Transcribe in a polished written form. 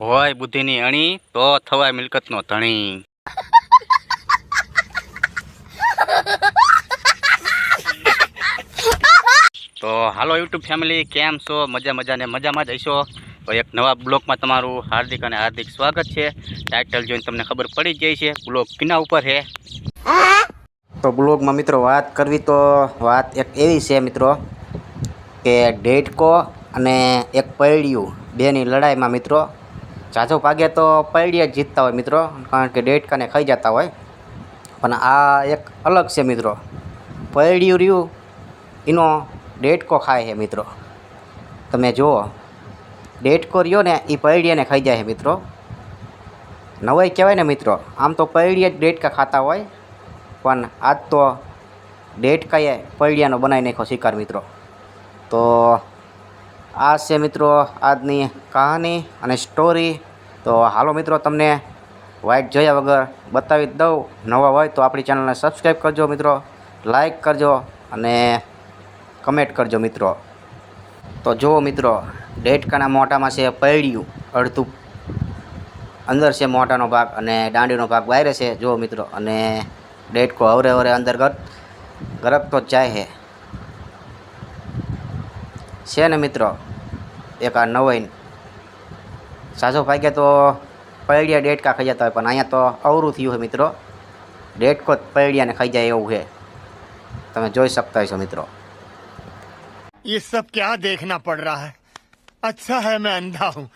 હોય બુદ્ધિની અણી તો થવાય મિલકતનો ધણી। તો હાલો યુટ્યુબ ફેમિલી, કેમ છો? મજાને મજામાં જ હશો। તો એક નવા બ્લોગમાં તમારું હાર્દિક અને હાર્દિક સ્વાગત છે। ટાઇટલ જોઈને તમને ખબર પડી જ જાય છે બ્લોગ કિના ઉપર છે। તો બ્લોગમાં મિત્રો વાત કરવી તો વાત એક એવી છે મિત્રો કે ડેડકો અને એક પૈડિયું બેની લડાઈમાં મિત્રો ઝાઝો ભાગે તો પૈડિયા જ જીતતા હોય મિત્રો, કારણ કે ડેડકાને ખાઈ જતા હોય। પણ આ એક અલગ છે મિત્રો, પૈડિયું રહ્યું એનો ડેડકો ખાય છે મિત્રો। તમે જુઓ, ડેડકો રહ્યો ને એ પૈડિયાને ખાઈ જાય છે મિત્રો। નવાઈ કહેવાય ને મિત્રો, આમ તો પૈડિયા જ ડેડકા ખાતા હોય, પણ આજ તો ડેડકાએ પૈડિયાનો બનાવી નાખ્યો શિકાર મિત્રો। તો આ છે મિત્રો આજની કહાની અને સ્ટોરી। તો હાલો મિત્રો, તમને વાઇટ જોયા વગર બતાવી જ દઉં। નવા હોય તો આપણી ચેનલને સબસ્ક્રાઈબ કરજો મિત્રો, લાઈક કરજો અને કમેન્ટ કરજો મિત્રો। તો જુઓ મિત્રો, ડેડકાના મોઢામાં છે પૈડિયું, અડધું અંદર છે મોઢાનો ભાગ અને દાંડીનો ભાગ બહાર છે જુઓ મિત્રો। અને ડેડકો હવરે હવરે અંદર ગરકતો જ જાય છે ને મિત્રો। એક આ નવાઈ સાજો ભાગ્યા તો પૈડિયા ડેડકા ખાઈ જતા હોય, પણ અહીંયા તો અવરું થયું છે મિત્રો, ડેડકો જ પૈડિયાને ખાઈ જાય એવું છે। તમે જોઈ શકતા હશો મિત્રો। ये सब क्या देखना पड़ रहा है? अच्छा है मैं अंधा हूँ।